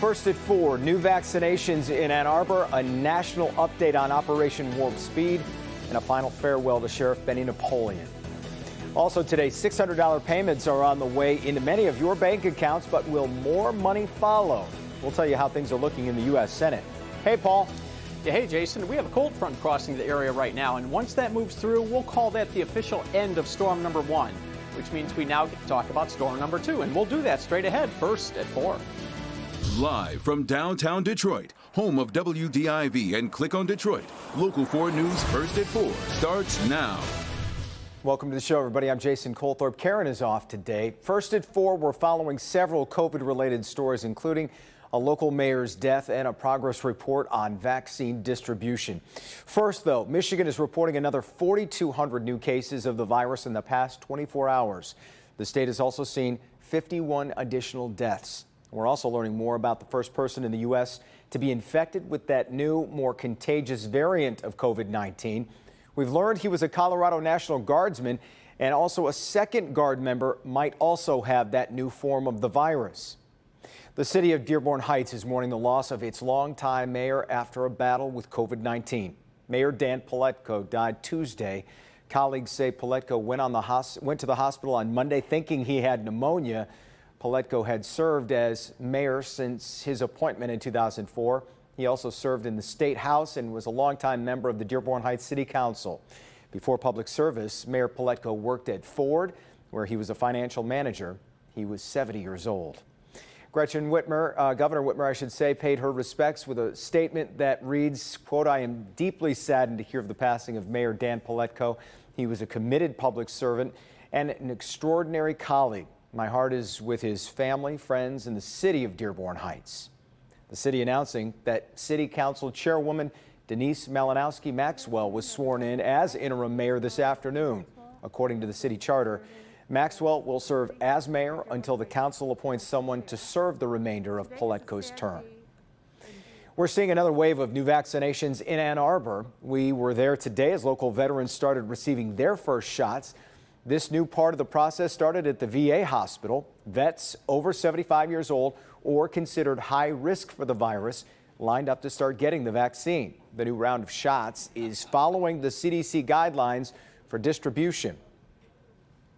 First at 4, new vaccinations in Ann Arbor, a national update on Operation Warp Speed, and a final farewell to Sheriff Benny Napoleon. Also today, $600 payments are on the way into many of your bank accounts, but will more money follow? We'll tell you how things are looking in the U.S. Senate. Hey, Paul. Yeah, hey, Jason. We have a cold front crossing the area right now, and once that moves through, we'll call that the official end of storm number 1, which means we now get to talk about storm number 2, and we'll do that straight ahead, first at 4. Live from downtown Detroit, home of WDIV and Click on Detroit, Local 4 News First at 4 starts now. Welcome to the show, everybody. I'm Jason Colthorpe. Karen is off today. First at 4, we're following several COVID-related stories, including a local mayor's death and a progress report on vaccine distribution. First, though, Michigan is reporting another 4,200 new cases of the virus in the past 24 hours. The state has also seen 51 additional deaths. We're also learning more about the first person in the U.S. to be infected with that new, more contagious variant of COVID-19. We've learned he was a Colorado National Guardsman, and also a second Guard member might also have that new form of the virus. The city of Dearborn Heights is mourning the loss of its longtime mayor after a battle with COVID-19. Mayor Dan Paletko died Tuesday. Colleagues say Paletko went to the hospital on Monday thinking he had pneumonia. Paletko had served as mayor since his appointment in 2004. He also served in the State House and was a longtime member of the Dearborn Heights City Council. Before public service, Mayor Paletko worked at Ford, where he was a financial manager. He was 70 years old. Gretchen Whitmer, Governor Whitmer, I should say, paid her respects with a statement that reads, quote, "I am deeply saddened to hear of the passing of Mayor Dan Paletko. He was a committed public servant and an extraordinary colleague. My heart is with his family, friends, and the city of Dearborn Heights." The city announcing that City Council Chairwoman Denise Malinowski Maxwell was sworn in as interim mayor this afternoon. According to the city charter, Maxwell will serve as mayor until the council appoints someone to serve the remainder of Paletko's term. We're seeing another wave of new vaccinations in Ann Arbor. We were there today as local veterans started receiving their first shots. This new part of the process started at the VA hospital. Vets over 75 years old or considered high risk for the virus lined up to start getting the vaccine. The new round of shots is following the CDC guidelines for distribution.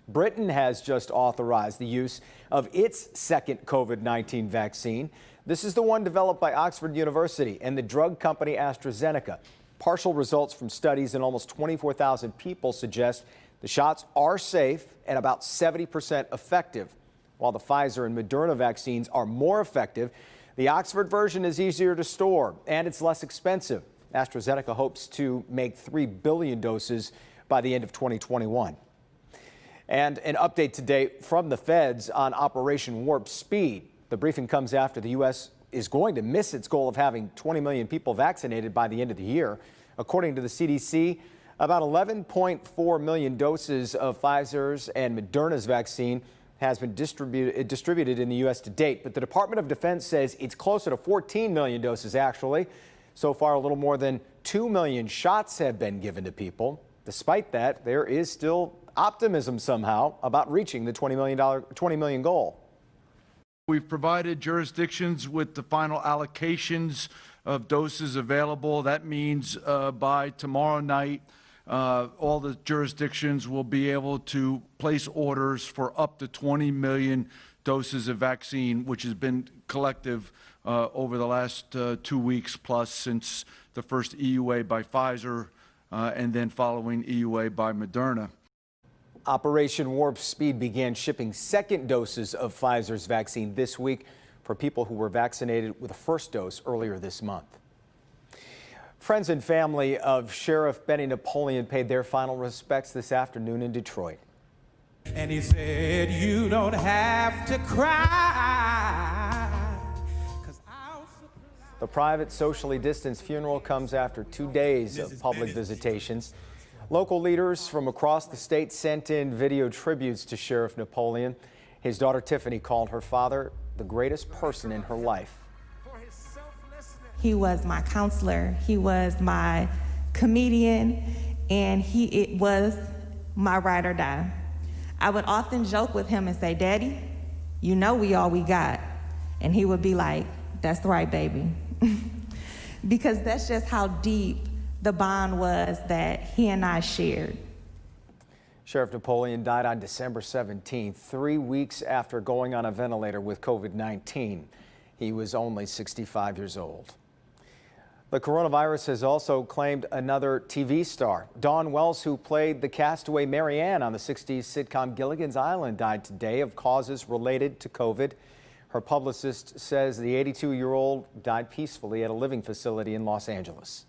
Britain has just authorized the use of its second COVID-19 vaccine. This is the one developed by Oxford University and the drug company AstraZeneca. Partial results from studies in almost 24,000 people suggest the shots are safe and about 70% effective. While the Pfizer and Moderna vaccines are more effective, the Oxford version is easier to store and it's less expensive. AstraZeneca hopes to make 3 billion doses by the end of 2021. And an update today from the feds on Operation Warp Speed. The briefing comes after the U.S. is going to miss its goal of having 20 million people vaccinated by the end of the year. According to the CDC, about 11.4 million doses of Pfizer's and Moderna's vaccine has been distributed in the U.S. to date. But the Department of Defense says it's closer to 14 million doses, actually. So far, a little more than 2 million shots have been given to people. Despite that, there is still optimism somehow about reaching the $20 million goal. We've provided jurisdictions with the final allocations of doses available. That means by tomorrow night, all the jurisdictions will be able to place orders for up to 20 million doses of vaccine, which has been collective over the last 2 weeks plus since the first EUA by Pfizer and then following EUA by Moderna. Operation Warp Speed began shipping second doses of Pfizer's vaccine this week for people who were vaccinated with a first dose earlier this month. Friends and family of Sheriff Benny Napoleon paid their final respects this afternoon in Detroit. And he said, "You don't have to cry." The private, socially distanced funeral comes after 2 days of public visitations. Local leaders from across the state sent in video tributes to Sheriff Napoleon. His daughter Tiffany called her father the greatest person in her life. He was my counselor, he was my comedian, and it was my ride or die. I would often joke with him and say, "Daddy, you know we all we got." And he would be like, That's right, baby. Because that's just how deep the bond was that he and I shared. Sheriff Napoleon died on December 17th, 3 weeks after going on a ventilator with COVID-19. He was only 65 years old. The coronavirus has also claimed another TV star. Dawn Wells, who played the castaway Mary Ann on the 60s sitcom Gilligan's Island, died today of causes related to COVID. Her publicist says the 82-year-old died peacefully at a living facility in Los Angeles.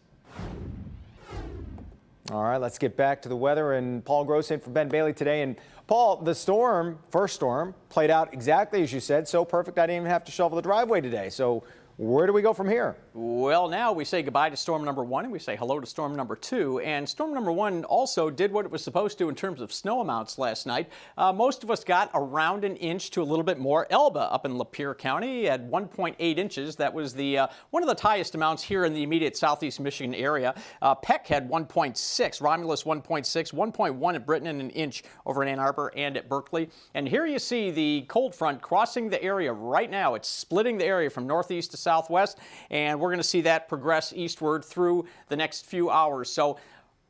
All right, let's get back to the weather, and Paul Gross in for Ben Bailey today. And Paul, the first storm, played out exactly as you said, so perfect I didn't even have to shovel the driveway today. So where do we go from here? Well, now we say goodbye to storm number 1 and we say hello to storm number 2. And storm number 1 also did what it was supposed to in terms of snow amounts last night. Most of us got around an inch to a little bit more. Elba up in Lapeer County at 1.8 inches. That was the one of the highest amounts here in the immediate southeast Michigan area. Peck had 1.6, Romulus 1.6, 1.1 at Britain, and an inch over in Ann Arbor and at Berkeley. And here you see the cold front crossing the area right now. It's splitting the area from northeast to southwest, and we're going to see that progress eastward through the next few hours. So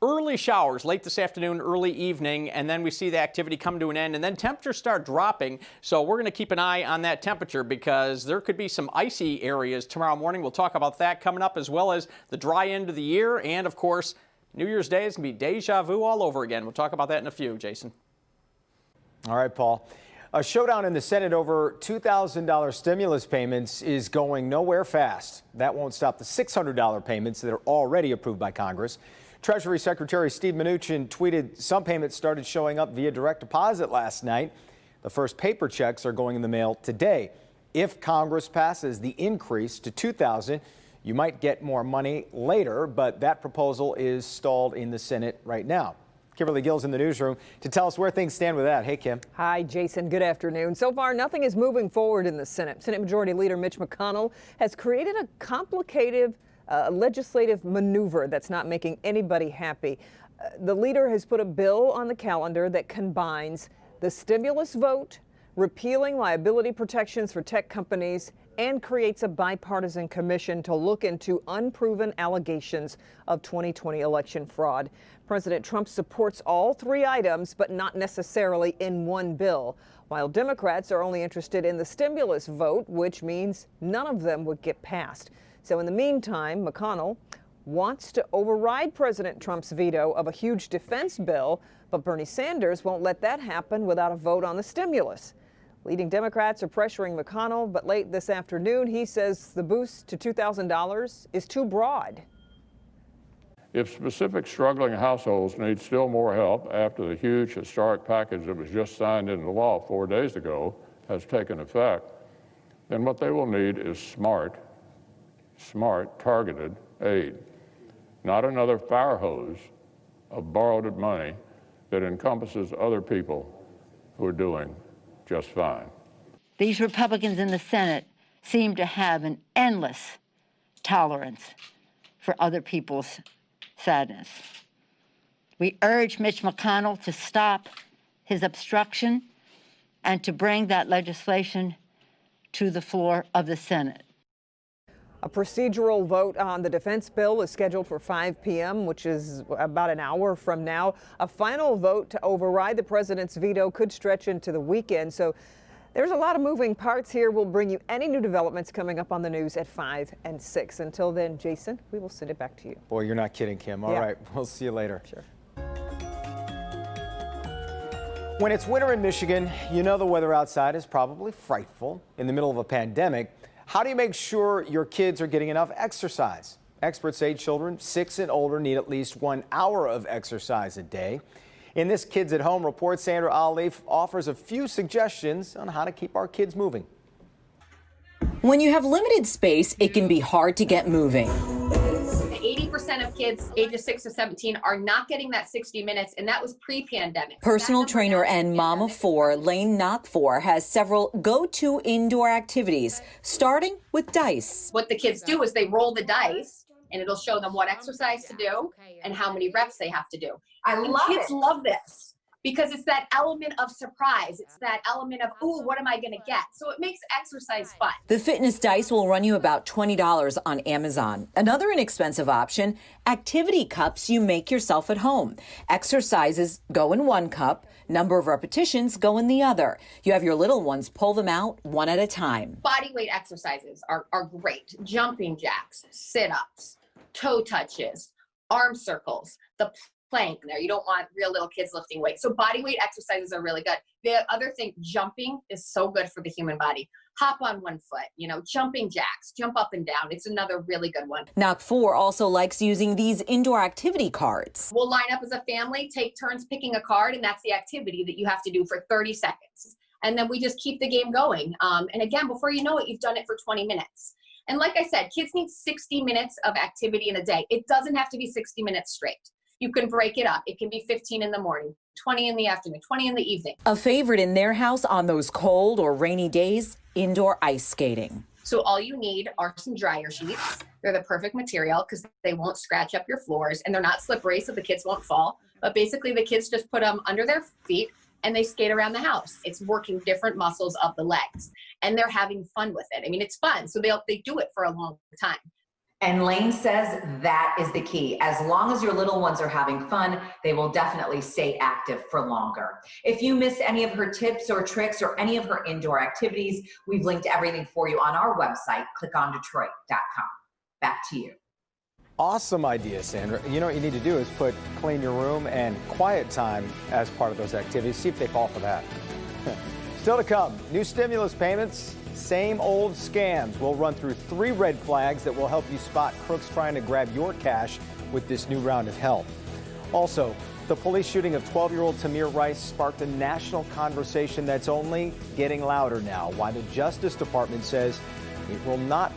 early showers late this afternoon, early evening, and then we see the activity come to an end, and then temperatures start dropping. So we're going to keep an eye on that temperature because there could be some icy areas tomorrow morning. We'll talk about that coming up, as well as the dry end of the year, and of course, New Year's Day is going to be deja vu all over again. We'll talk about that in a few, Jason. All right, Paul. A showdown in the Senate over $2,000 stimulus payments is going nowhere fast. That won't stop the $600 payments that are already approved by Congress. Treasury Secretary Steve Mnuchin tweeted some payments started showing up via direct deposit last night. The first paper checks are going in the mail today. If Congress passes the increase to $2,000, you might get more money later, but that proposal is stalled in the Senate right now. Kimberly Gill's in the newsroom to tell us where things stand with that. Hey, Kim. Hi, Jason. Good afternoon. So far, nothing is moving forward in the Senate. Senate Majority Leader Mitch McConnell has created a complicated legislative maneuver that's not making anybody happy. The leader has put a bill on the calendar that combines the stimulus vote, repealing liability protections for tech companies, and creates a bipartisan commission to look into unproven allegations of 2020 election fraud. President Trump supports all three items, but not necessarily in one bill, while Democrats are only interested in the stimulus vote, which means none of them would get passed. So in the meantime, McConnell wants to override President Trump's veto of a huge defense bill, but Bernie Sanders won't let that happen without a vote on the stimulus. Leading Democrats are pressuring McConnell, but late this afternoon, he says the boost to $2,000 is too broad. If specific struggling households need still more help after the huge historic package that was just signed into law 4 days ago has taken effect, then what they will need is smart, targeted aid, not another fire hose of borrowed money that encompasses other people who are doing just fine. These Republicans in the Senate seem to have an endless tolerance for other people's sadness. We urge Mitch McConnell to stop his obstruction and to bring that legislation to the floor of the Senate. A procedural vote on the defense bill is scheduled for 5 p.m., which is about an hour from now. A final vote to override the president's veto could stretch into the weekend. So there's a lot of moving parts here. We'll bring you any new developments coming up on the news at 5 and 6. Until then, Jason, we will send it back to you. Boy, you're not kidding, Kim. All right, we'll see you later. Sure. When it's winter in Michigan, you know the weather outside is probably frightful. In the middle of a pandemic, how do you make sure your kids are getting enough exercise? Experts say children 6 and older need at least 1 hour of exercise a day. In this Kids at Home report, Sandra Olive offers a few suggestions on how to keep our kids moving. When you have limited space, it can be hard to get moving. 80% of kids ages 6 to 17 are not getting that 60 minutes, and that was pre-pandemic. Personal trainer and mom of 4, Lane Knockfor, has several go-to indoor activities, starting with dice. What the kids do is they roll the dice, and it'll show them what exercise to do and how many reps they have to do. Kids love this because it's that element of surprise. It's that element of, ooh, what am I going to get? So it makes exercise fun. The fitness dice will run you about $20 on Amazon. Another inexpensive option, activity cups you make yourself at home. Exercises go in one cup, number of repetitions go in the other. You have your little ones pull them out one at a time. Body weight exercises are great. Jumping jacks, sit-ups, toe touches, arm circles, the plank there. You don't want real little kids lifting weights. So body weight exercises are really good. The other thing, jumping is so good for the human body. Hop on one foot, jumping jacks, jump up and down. It's another really good one. Knock 4 also likes using these indoor activity cards. We'll line up as a family, take turns picking a card, and that's the activity that you have to do for 30 seconds. And then we just keep the game going. And again, before you know it, you've done it for 20 minutes. And like I said, kids need 60 minutes of activity in a day. It doesn't have to be 60 minutes straight. You can break it up. It can be 15 in the morning, 20 in the afternoon, 20 in the evening. A favorite in their house on those cold or rainy days, indoor ice skating. So all you need are some dryer sheets. They're the perfect material because they won't scratch up your floors and they're not slippery so the kids won't fall. But basically the kids just put them under their feet and they skate around the house. It's working different muscles of the legs and they're having fun with it. I mean, it's fun. So they do it for a long time. And Lane says that is the key. As long as your little ones are having fun, they will definitely stay active for longer. If you missed any of her tips or tricks or any of her indoor activities, we've linked everything for you on our website, clickondetroit.com. Back to you. Awesome idea, Sandra. You know what you need to do is put clean your room and quiet time as part of those activities. See if they fall for that. Still to come, new stimulus payments, same old scams. We'll run through 3 red flags that will help you spot crooks trying to grab your cash with this new round of help. Also, the police shooting of 12-year-old Tamir Rice sparked a national conversation that's only getting louder now. Why the Justice Department says it will not